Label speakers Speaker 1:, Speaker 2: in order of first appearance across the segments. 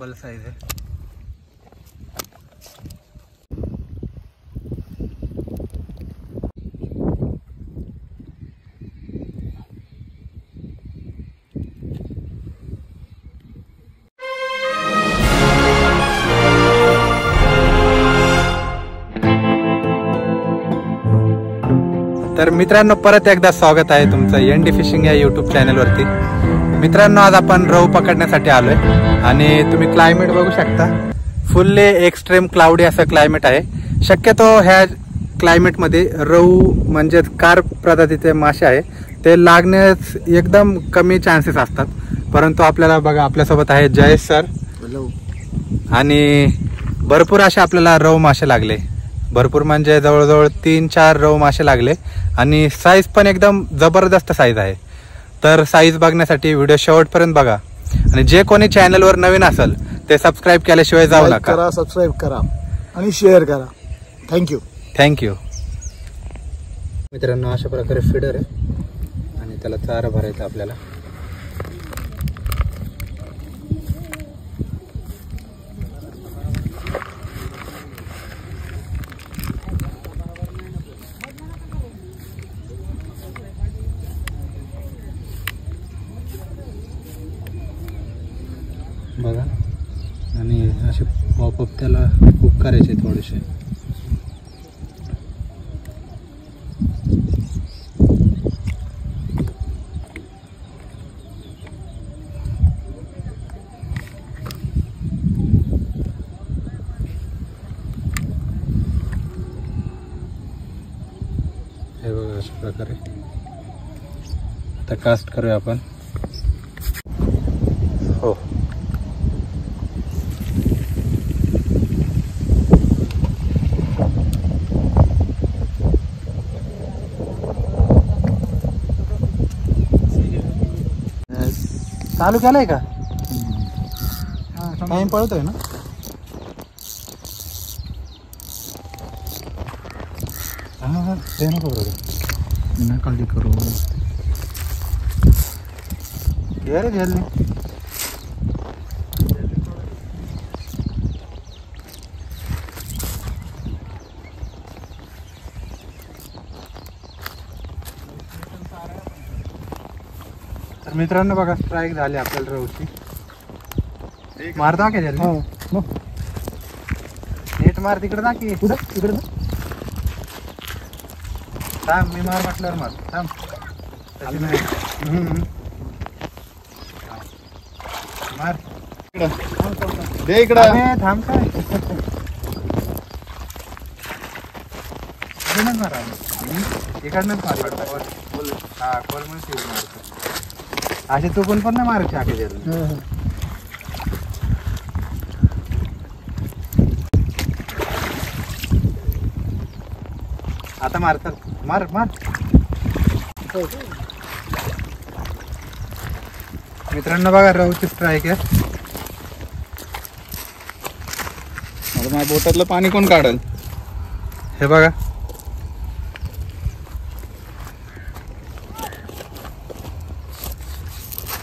Speaker 1: Double size आहे. तर मित्रांनो परत एकदा स्वागत आहे तुमचं एनडी फिशिंग या यूट्यूब चॅनलवरती. मित्रांनो आज आपण रहू पकडण्यासाठी आलोय आणि तुम्ही क्लायमेट बघू शकता. फुल्ली एक्स्ट्रीम क्लाउडी असं क्लायमेट आहे. शक्यतो ह्या क्लायमेटमध्ये रहू म्हणजे कार्प प्रजातीचे मासे आहे ते लागण्यास एकदम कमी चान्सेस असतात. परंतु आपल्याला बघा आपल्यासोबत आहे जयेश सर आणि भरपूर असे आपल्याला रहू मासे लागले. भरपूर म्हणजे जवळजवळ 3-4 रहू मासे लागले आणि साईज पण एकदम जबरदस्त साईज आहे. तर साईज बघण्यासाठी व्हिडिओ शेवटपर्यंत बघा आणि जे कोणी चॅनलवर नवीन असेल ते सबस्क्राईब केल्याशिवाय जाऊ नका.
Speaker 2: सबस्क्राईब करा आणि शेअर करा.
Speaker 1: थँक्यू. मित्रांनो अशा प्रकारे फीडर आहे आणि त्याला चारा भरायचा आपल्याला. बघा आणि असे पॉपअप त्याला खूप करायचे थोडेसे. हे बघा अशा प्रकारे. आता कास्ट करूया आपण. हो चालू केलाय का? टाइम पळतोय ना. हा ते नको बरोबर ना काळजी करू. रे झेलने तर मित्रांनो बघा स्ट्राईक झाली आपल्याला रहूची. मारता का त्याला? नेट मार तिकडे ना की तिकडे ना. थांब मी मार म्हटल्यावर मार. थांब मार
Speaker 2: दे इकडे.
Speaker 1: थांब काय इकडनंच मारा. इकडनंच मार. हा खोल म्हणून मारतो. असे चुकून पण नाही मारायचे आखे जर. आता मारतात. मार मार. मित्रांनो बघा रहूची स्ट्राईक आहे.
Speaker 2: माझ्या बोटातलं पाणी कोण काढल?
Speaker 1: हे बघा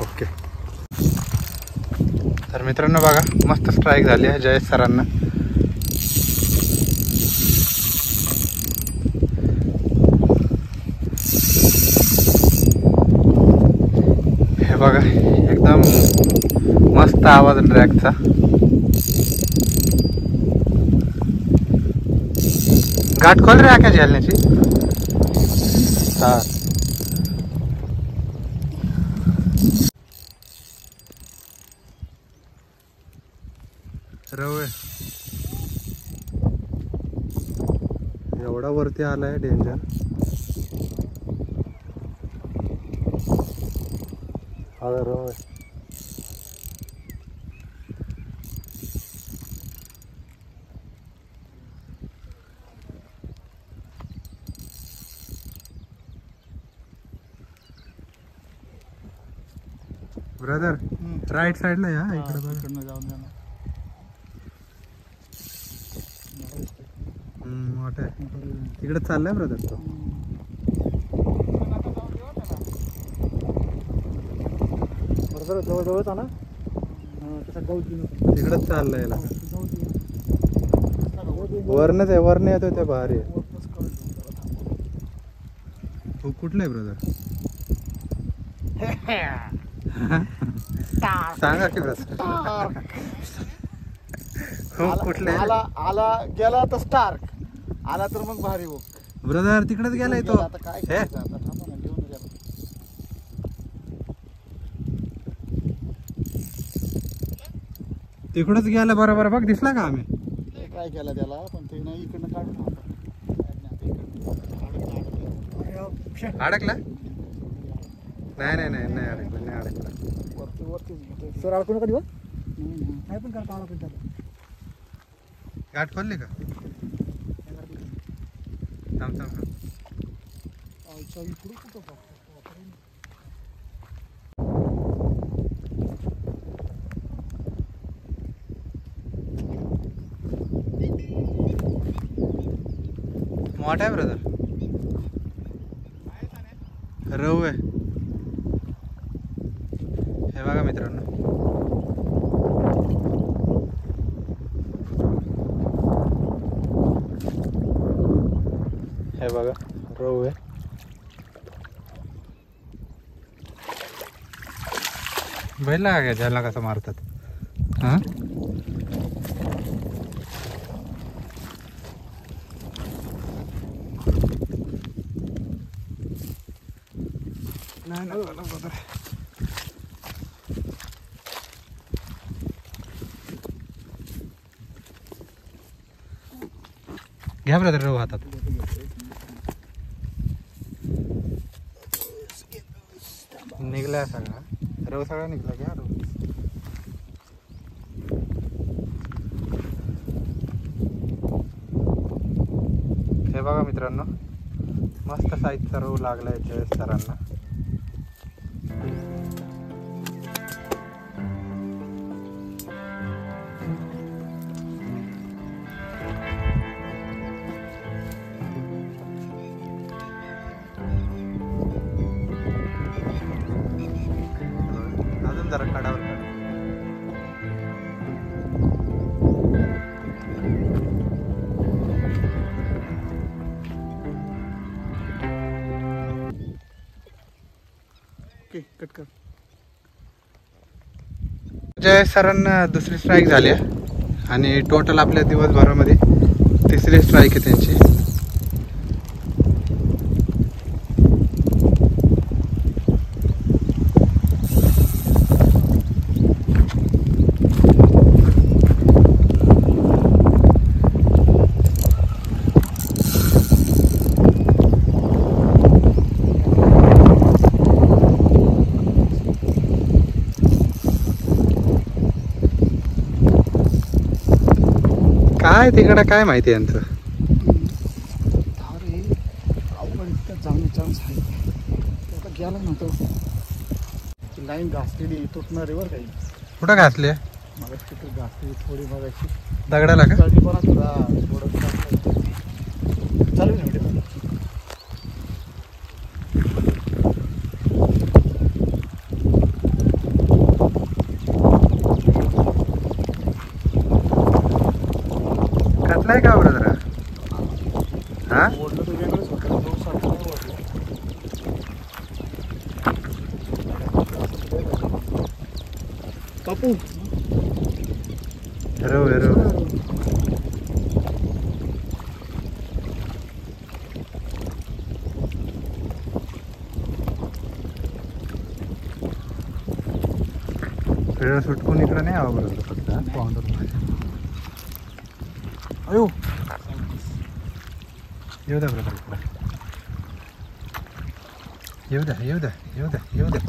Speaker 1: ओके. तर मित्रांनो बघा मस्त स्ट्राईक झाली आहे जयेश सरांना. हे बघा एकदम मस्त आवाज ड्रॅगचा. गाठ खोल रे आख्या झेलण्याची. हा रहू एवढा वरती आलाय डेंजर. हा रहू ब्रदर राईट साईडला या. इकडे बघा
Speaker 2: जाऊन द्या.
Speaker 1: मोठा आहे तिकडे चाललाय ब्रदर तो.
Speaker 2: जवळ जवळच आला.
Speaker 1: तिकडच चाललंय याला. वरनच आहे, वरने येतो त्या भारी आहे. हो कुठलं आहे ब्रदर? सांगा की ब्रदर. हो कुठलं आहे?
Speaker 2: आला गेला तर स्टार्क, आला तर मग भारी हो
Speaker 1: ब्रदर. तिकडेच गेलाय तो.
Speaker 2: आता काय करायचं आता, थांबा ना, घेऊन गेला.
Speaker 1: तिकडच गेला बरोबर. बघ दिसला का आम्ही?
Speaker 2: काय केलं त्याला, पण ते नाही इकडनं काढून
Speaker 1: अडकला? नाही नाही नाही नाही अडकला, नाही अडकला.
Speaker 2: वरती वरतीच सर अडकून कधी नाही पण करता आला पण
Speaker 1: गाठ खोलली का? थांब थांब.
Speaker 2: इकडून कुठं
Speaker 1: मोठा आहे ब्रदर. रव आहे हे बघा मित्रांनो. हे बघा रव आहे. बैल का काय ज्याला कसं मारतात. हा नाही ना झालं ब्रदर. घ्या ब्रदर रव हातात. निघला सगळा रव, सगळा निघला. घ्या रव. हे बघा मित्रांनो, मस्त साईजचा रव लागलाय जयेश सरांना. अजून जरा कडावर काढ.
Speaker 2: कट कर.
Speaker 1: जय सरांना दुसरी स्ट्राईक झाली आणि टोटल आपल्या दिवसभरामध्ये तिसरी स्ट्राईक आहे त्यांची. काय तिकडे काय माहिती यांचं.
Speaker 2: चान्स आहे आता गेला ना तो. लाईन घासलेली तुटणार आहे बरं काही.
Speaker 1: कुठं घासले?
Speaker 2: मला तिथे घासलेली थोडी बघायची.
Speaker 1: दगडाला का?
Speaker 2: थोडं चालू ना व्हिडिओ.
Speaker 1: घातलाय का ब्रदर? हा
Speaker 2: ओढलं तर वेगळंच होतं. कापू
Speaker 1: रव रव. सुटकून इकडे नाही हवं बरोबर. फक्त पाऊंडर. अयो येऊ द्या ब्रदर इकडं. येऊ द्या येऊ द्या येऊ द्या येऊ द्या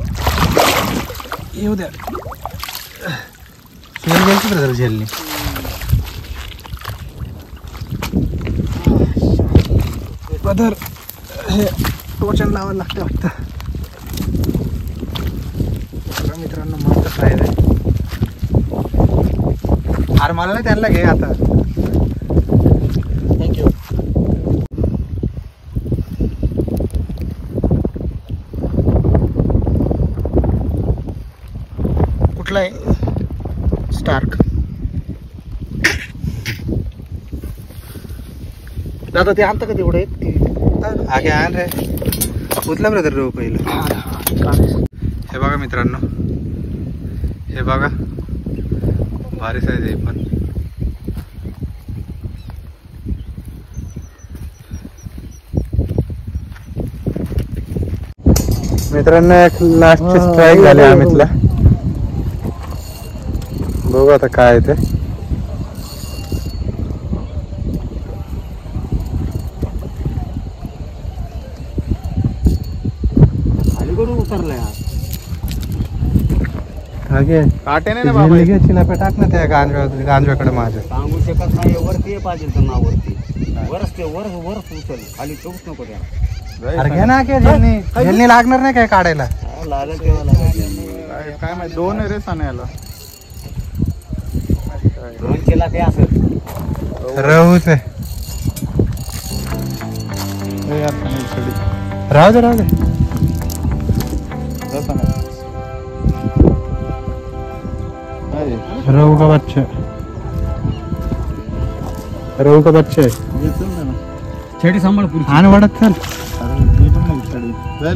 Speaker 1: येऊ द्या. झेल घ्यायची ब्रदर. झेलनी ब्रदर हे टोचन लावायला लागते वाटतं. मित्रांनो मस्त साईज आहे. अरे मला नाही त्यांना घे आता.
Speaker 2: थँक्यू. कुठला आहे? दादा ते आणतं का तेवढं एक ते
Speaker 1: आगे आण रे उचला ब्रदर रोव पहिलं. हे बघा मित्रांनो, हे बघा भारी साईज आहे पण. मित्रांनो एक लास्टची स्ट्राईक झाली आम्हीतला. बघू आता काय ते.
Speaker 2: उतरलाय
Speaker 1: काटे नाही ना बाबा, चिलाप्या टाक ना त्या गांजव्याकडे माझ्या.
Speaker 2: सांगू शकत नाही. वरती पाहिजे तर नावरती वरच ते वर उचल खाली चौक नको त्या.
Speaker 1: अरे घे ना झेलनी लागणार नाही काय काढायला.
Speaker 2: लागेल तेव्हा लागेल काय माहिती. दोन रे सान्याला दोन केला ते असं
Speaker 1: रहूच आहे. राहू दे राहू दे. रहू का बच्चा, रहू का बच्चा आहे.
Speaker 2: छडी सांभाळ पुरी
Speaker 1: आण वाढत चल.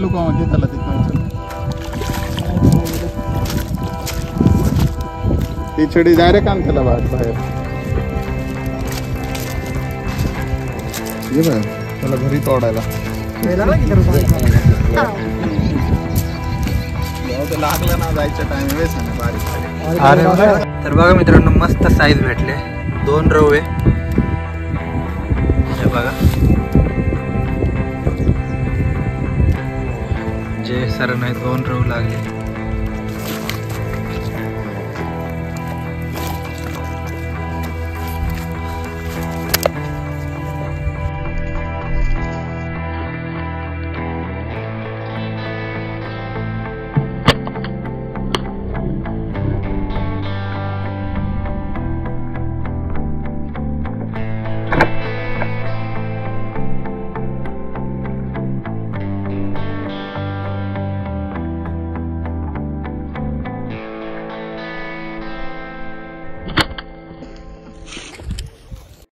Speaker 2: लोक त्याला ती छडी डायरेक्ट आण त्याला बाहेर. त्याला घरी तोडायला लागलं ना जायच्या टाइम वेळेस बारीक.
Speaker 1: तर बघा मित्रांनो मस्त साईज भेटले. 2 रव आहे हे बघा. जे सर नाही 2 रव लागले.